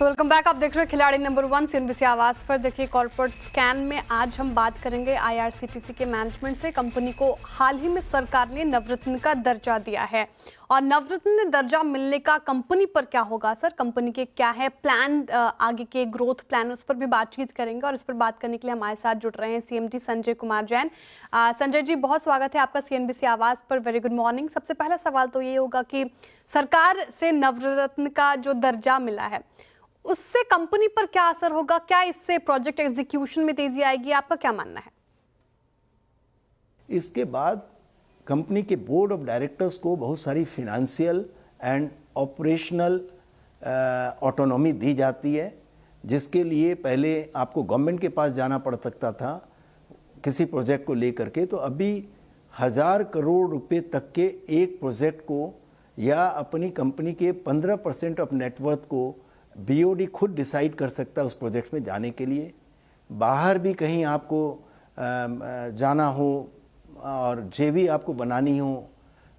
Welcome back. आप देख रहे हैं खिलाड़ी नंबर 1 सीएनबीसी आवाज पर। देखिए, कॉर्पोरेट स्कैम में आज हम बात करेंगे आईआरसीटीसी के मैनेजमेंट से। कंपनी को हाल ही में सरकार ने नवरत्न का दर्जा दिया है और नवरत्न दर्जा मिलने का कंपनी पर क्या होगा सर, कंपनी के क्या है प्लान, आगे के ग्रोथ प्लान, उस पर भी बातचीत करेंगे। और इस पर बात करने के लिए हमारे साथ जुड़ रहे हैं सीएमडी संजय कुमार जैन। संजय जी, बहुत स्वागत है आपका सीएनबीसी आवाज पर। Very good morning. सबसे पहला सवाल तो ये होगा कि सरकार से नवरत्न का जो दर्जा मिला है उससे कंपनी पर क्या असर होगा, क्या इससे प्रोजेक्ट एग्जीक्यूशन में तेजी आएगी, आपका क्या मानना है? इसके बाद कंपनी के बोर्ड ऑफ डायरेक्टर्स को बहुत सारी फिनेंशियल एंड ऑपरेशनल ऑटोनॉमी दी जाती है, जिसके लिए पहले आपको गवर्नमेंट के पास जाना पड़ सकता था किसी प्रोजेक्ट को लेकर के। तो अभी 1000 करोड़ रुपए तक के एक प्रोजेक्ट को या अपनी कंपनी के 15% ऑफ नेटवर्थ को बीओडी खुद डिसाइड कर सकता है उस प्रोजेक्ट में जाने के लिए। बाहर भी कहीं आपको जाना हो और जेवी आपको बनानी हो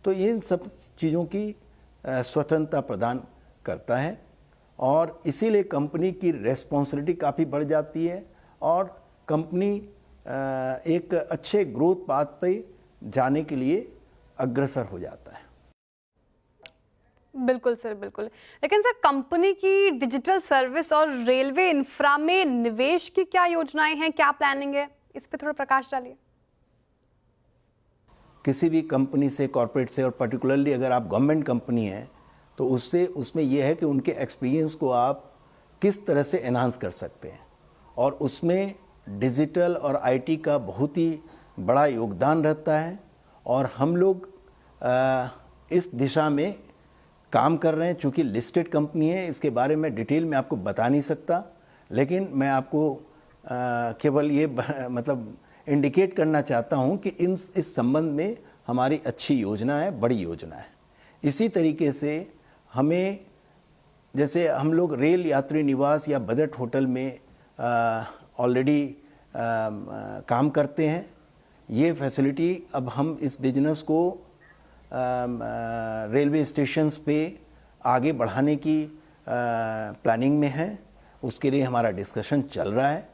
तो इन सब चीज़ों की स्वतंत्रता प्रदान करता है और इसीलिए कंपनी की रेस्पॉन्सिबिलिटी काफ़ी बढ़ जाती है और कंपनी एक अच्छे ग्रोथ पाथ पे जाने के लिए अग्रसर हो जाता है। बिल्कुल सर, बिल्कुल। लेकिन सर, कंपनी की डिजिटल सर्विस और रेलवे इंफ्रा में निवेश की क्या योजनाएं हैं, क्या प्लानिंग है, इस पे थोड़ा प्रकाश डालिए। किसी भी कंपनी से, कॉर्पोरेट से, और पर्टिकुलरली अगर आप गवर्नमेंट कंपनी है तो उससे उसमें यह है कि उनके एक्सपीरियंस को आप किस तरह से एनहांस कर सकते हैं और उसमें डिजिटल और आईटी का बहुत ही बड़ा योगदान रहता है और हम लोग इस दिशा में काम कर रहे हैं। चूँकि लिस्टेड कंपनी है, इसके बारे में डिटेल में आपको बता नहीं सकता, लेकिन मैं आपको केवल ये मतलब इंडिकेट करना चाहता हूँ कि इस संबंध में हमारी अच्छी योजना है, बड़ी योजना है। इसी तरीके से हमें, जैसे हम लोग रेल यात्री निवास या बजट होटल में ऑलरेडी काम करते हैं, ये फैसिलिटी अब हम इस बिजनेस को रेलवे स्टेशंस पे आगे बढ़ाने की प्लानिंग में है। उसके लिए हमारा डिस्कशन चल रहा है।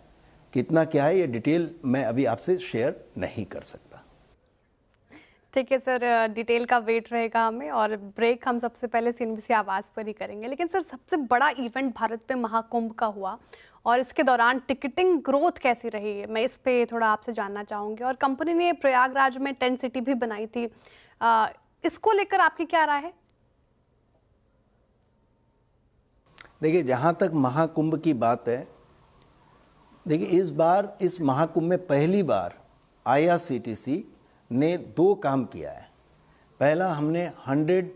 कितना क्या है ये डिटेल मैं अभी आपसे शेयर नहीं कर सकता। ठीक है सर, डिटेल का वेट रहेगा हमें और ब्रेक हम सबसे पहले सीएनबीसी आवाज़ पर ही करेंगे। लेकिन सर, सबसे बड़ा इवेंट भारत पे महाकुंभ का हुआ और इसके दौरान टिकटिंग ग्रोथ कैसी रही है, मैं इस पे थोड़ा आपसे जानना चाहूँगी। और कंपनी ने प्रयागराज में टेंट सिटी भी बनाई थी, इसको लेकर आपकी क्या राय है? देखिए, जहाँ तक महाकुंभ की बात है, देखिए इस बार इस महाकुंभ में पहली बार आईआरसीटीसी ने 2 काम किया है। पहला, हमने 100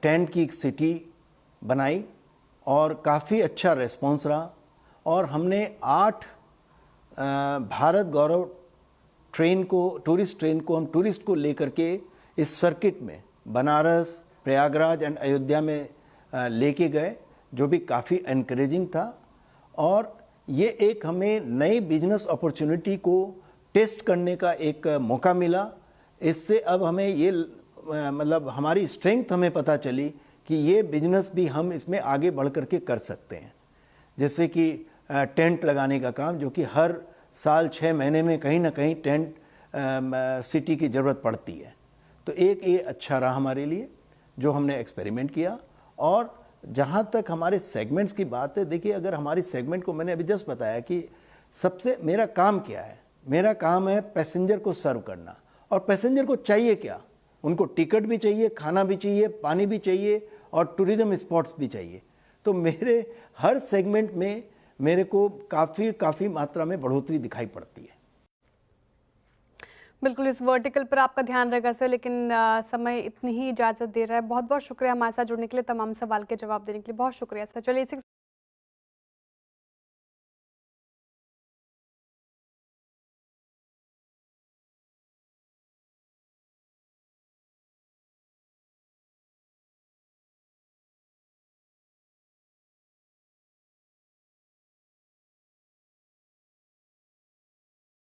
टेंट की सिटी बनाई और काफ़ी अच्छा रिस्पॉन्स रहा और हमने 8 भारत गौरव ट्रेन को, टूरिस्ट ट्रेन को, हम टूरिस्ट को लेकर के इस सर्किट में बनारस, प्रयागराज एंड अयोध्या में लेके गए, जो भी काफ़ी एनकरेजिंग था। और ये एक हमें नई बिजनेस अपॉर्चुनिटी को टेस्ट करने का एक मौका मिला। इससे अब हमें ये मतलब हमारी स्ट्रेंथ हमें पता चली कि ये बिजनेस भी हम इसमें आगे बढ़ करके कर सकते हैं। जैसे कि टेंट लगाने का काम, जो कि हर साल 6 महीने में कहीं ना कहीं टेंट सिटी की ज़रूरत पड़ती है। तो एक ये अच्छा रहा हमारे लिए जो हमने एक्सपेरिमेंट किया। और जहाँ तक हमारे सेगमेंट्स की बात है, देखिए अगर हमारी सेगमेंट को, मैंने अभी जस्ट बताया कि सबसे मेरा काम क्या है, मेरा काम है पैसेंजर को सर्व करना। और पैसेंजर को चाहिए क्या, उनको टिकट भी चाहिए, खाना भी चाहिए, पानी भी चाहिए और टूरिज्म स्पॉट्स भी चाहिए। तो मेरे हर सेगमेंट में मेरे को काफ़ी मात्रा में बढ़ोतरी दिखाई पड़ती है। बिल्कुल, इस वर्टिकल पर आपका ध्यान रहेगा सर, लेकिन समय इतनी ही इजाज़त दे रहा है। बहुत बहुत शुक्रिया हमारे साथ जुड़ने के लिए, तमाम सवाल के जवाब देने के लिए बहुत शुक्रिया सर। चलिए